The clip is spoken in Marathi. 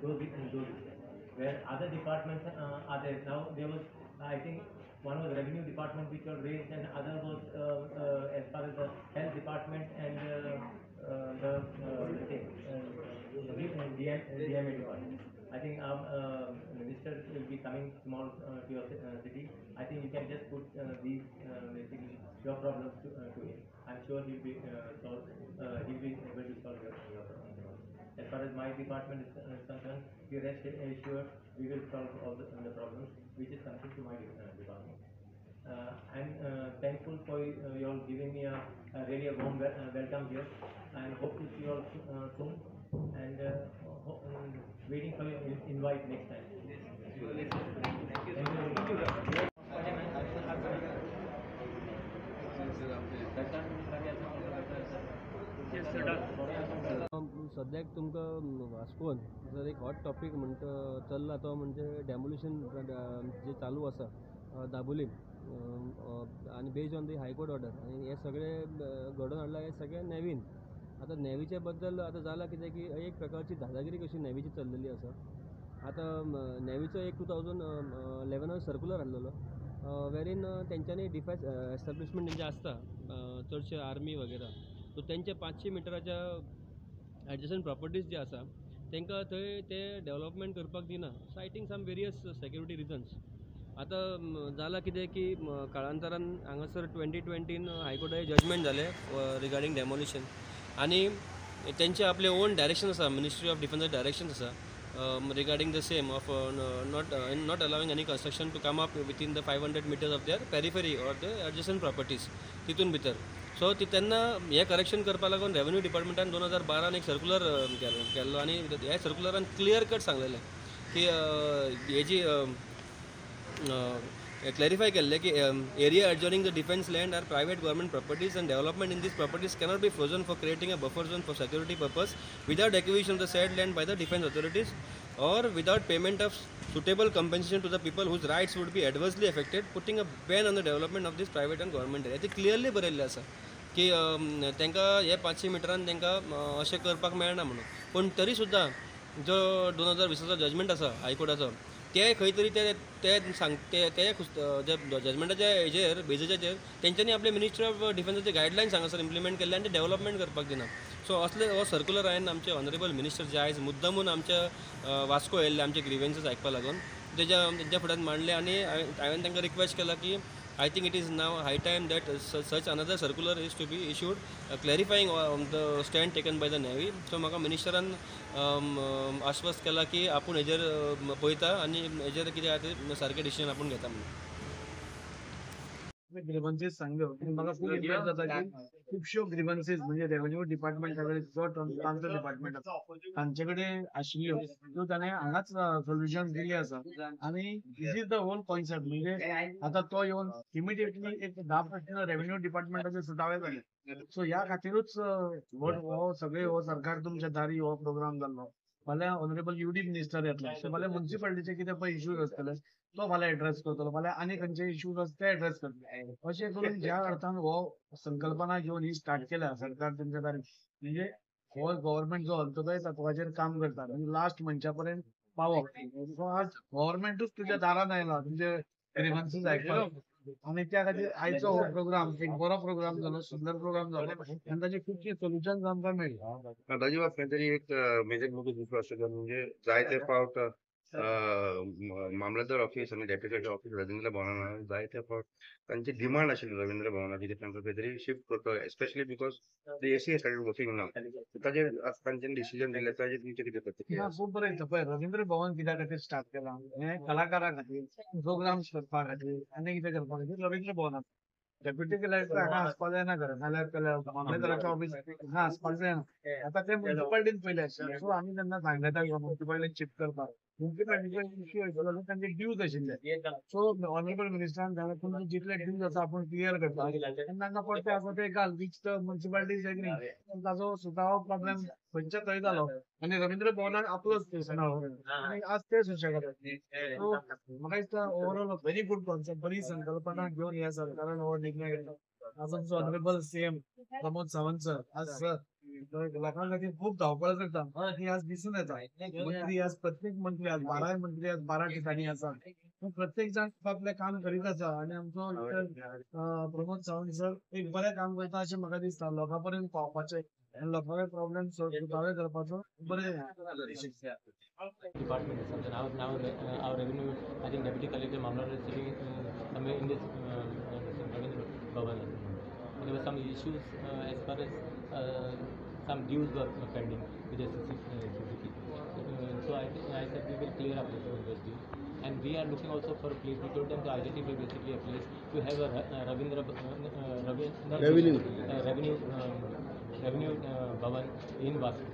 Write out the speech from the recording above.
those where other departments are there. Now there was, I think, one was revenue department which was raised, and other was as far as the health department and DMA department. I think our minister will be coming tomorrow to your city. I think you can just put these basically your problems to him. I'm sure he'll be he'll be able to solve your problems. As far as my department is concerned, you rest assured we will solve all the problems which is concerned to my department. I'm thankful for you all giving me a really a warm welcome here, and hope to see you all soon, and waiting for your invite next time. सद्याक तुमकां वास्कोन जर एक हॉट टॉपीक म्हणटा चल्ला तो म्हणजे डेमोलिशन जे चालू आसा दाबोलीम आनी based on the high court order आनी हे सगळे घडोवन हाडला हे सगळे नेवीन. आतां नेवीचे बद्दल आतां जाला कितें की एक प्रकारची दादागिरी कशी नेवीची चल्लेली आसा. आतां नेवीचो एक 2011 सर्क्युलर हाडलेलो वेरीन तेंच्यांनी डिफेन्स एस्टॅब्लिशमेंट तेंचे आसता चडशे आर्मी वगैरे, सो तेंचे 500 मिटराच्या एडजस्टंट प्रॉपर्टीज जे आसा तांकां थंय ते डेवलपमेंट करपाक दिना, सायटींग सम वेरियस सेक्युरिटी रिजन्स. आतां जाला कितें की काळांतरान हांगासर 2020 हायकोर्टाचे जजमेंट जाले रिगार्डींग डेमोलिशन, आनी तेंचे आपले ओन डायरेक्शन आसा, मिनिस्ट्री ऑफ डिफेन्स डायरेक्शन आसा regarding the same of not allowing any construction to come up within the 500 meters of their periphery or the adjacent properties तितून भितर. सो तेन्ना हे करेक्शन करपा लागून रेवन्यू डिपार्टमेंटान 2012 एक सर्क्युलर केल्लो, आनी ह्या सर्क्युलरान क्लियर कट सांगलेलें की हेजी क्लॅरिफाय केल्ले की area adjoining the defence land are private government properties and development in these properties cannot be frozen for creating a buffer zone for security purpose without acquisition of the said land by the defence authorities or without payment of suitable compensation to the people whose rights would be adversely affected, putting a ban on the development of this private and government area. ते क्लियरली बरयल्लें आसा की तांकां हे 500 मिटरान तांकां अशें करपाक मेळना म्हणून. पूण तरी सुद्दां जो 2020 जजमेंट आसा हायकोर्टाचो ते खंय तरी ते सांग ते जजमेंटाच्या हेजेर बेजिसाचेर तेंच्यांनी आपले मिनिस्ट्री ऑफ डिफेन्साचे गायडलायन्स हांगासर इम्प्लिमेंट केल्ले आनी ते डेवलपमेंट करपाक दिना. सो असले हो सर्क्युलर हांवें आमचे ऑनरेबल मिनिस्टर जे आयज मुद्दमून आमच्या वास्को येयल्ले आमचे ग्रिवेन्सीस आयकपा लागून तेंच्या फुड्यान मांडले, आनी हांवें तांकां रिक्वेस्ट केला की I think it is now high time that such another circular is to be issued clarifying the stand taken by the Navy. So म्हाका मिनिस्टरान आश्वस्त केला की आपूण हेजेर पळयता आनी हेजेर कितें आसा तें सारकें डिसिजन आपूण घेता म्हणून. ग्रीव्हन्सेस सांगल्यो म्हाका खूब इंटरेस्ट जाता की खुबश्यो ग्रीव्हन्सेस म्हणजे रेव्हेन्यू डिपार्टमेंटा कडेन जो तांचो डिपार्टमेंट आसा तांचे कडेन आशिल्ल्यो त्यो ताणें हांगाच सोल्युशन दिल्लें आसा. आनी this is the whole concept. म्हणजे आतां तो येवन इमिडिएटली एक 10 प्रश्न रेव्हेन्यू डिपार्टमेंटाचे सुटावे जाले. सो ह्या खातीरूच हो सगळे हो सरकार तुमच्या दारी हो प्रोग्राम जाल्लो. फाल्यां ऑनरेबल UD मिनिस्टर येतले, सो फाल्यां म्युनिसिपालिटीचे कितें पळय इश्यूज आसतले तो फाल्यां एड्रेस करतलो, फाल्यां आनी खंयचे इश्यूज आसा ते एड्रेस करतले. अशें करून ज्या अर्थान हो संकल्पना घेवन ही स्टार्ट केल्या सरकार तुमच्या दारी, म्हणजे हो गव्हर्नमेंट जो हलतो तत्वाचेर काम करता, म्हणजे लास्ट मनशा पर्यंत पावप. सो आज गव्हर्नमेंटूच तुझ्या दारान आयला तुमचे ग्रीव्हन्सेस आयकपाक, आनी त्या खातीर आयचो हो प्रोग्राम एक बरो प्रोग्राम जालो, सुंदर प्रोग्राम जालो, आनी ताचे खुबशे सोल्युशन्स आमकां मेळ्ळे. दाजी बाब खंय तरी एक मेजर मुद्दो दुसरो आशिल्लो, म्हणजे जायते फावट मामलतदार ऑफिस आनी डेप्युटी ऑफिस रवींद्र भवनान जायते फावट तांची डिमांड आशिल्ली रवींद्र भवनाची की तांकां खंय तरी शिफ्ट करता, especially because the AC started working now. ताचेर तांच्यानी डिसिजन दिलें, ताचेर तुमचें कितें प्रतिक्रिया? खूब बरें दिसता. पळय रवींद्र भवन कित्या खातीर स्टार्ट केलां, हे कलाकारां खातीर प्रोग्राम्स करपा खातीर आनी कितें करपा खातीर रवींद्र भवनाक डेप्युटी कलेक्टर हांगा आसपा जायना, घरा नाल्यार मामलेदाराचें ऑफिस हांगा आसपाक जायना. आतां ते म्युनिसिपालिटीन पयलें आशिल्लें, सो आमी तेन्ना सांगलें ताका म्युनिसिपालिटीन शिफ्ट करपाक. म्युनिसिपालिटीचो इश्यू आशिल्लो तांचे ड्यूज आशिल्ले, सो ऑनरेबल मिनिस्टरान सांगलें तुमचे जितले ड्यूज आसा आपूण क्लियर करता, आनी तांकां परते आसा ते घाल, वीच द म्युनिसिपालिटीज एग्री. ताचो सुटावो प्रॉब्लेम खंयच्या थंय जालो, आनी रवींद्र भवनाक आपलोच केस मेळ्ळो, आनी आज ते सुशेगाद. सो म्हाका दिसता ओवरऑल व्हेरी गुड कॉन्सेप्ट, बरी संकल्पना घेवन ह्या सरकारान हो निर्णय घेतला. आज आमचो honourable CM Pramod Sawant sir आज सर लोकां खातीर खूप धांवपळ करता ही आज दिसून येता मंत्री आज प्रत्येक मंत्री आज 12 मंत्री आज 12 ठिकाणी आसात प्रत्येक जण आपलें काम करीत आसा आनी आमचो प्रमोद सावंत सर एक बरें काम करता अशें म्हाका दिसता लोकां पर्यंत पावपाचें आनी लोकांचे प्रॉब्लेम सुटावे करपाचो बरें department is something. Our revenue, I think Deputy Collector Mamlar is sitting somewhere in this Ravindra Bhavan. There were some issues as far as some dues were pending with the Suzuki. So I said we will clear up those dues. And we are looking also for a place. We told them to identify basically a place to have a revenue Bhavan in Vasu.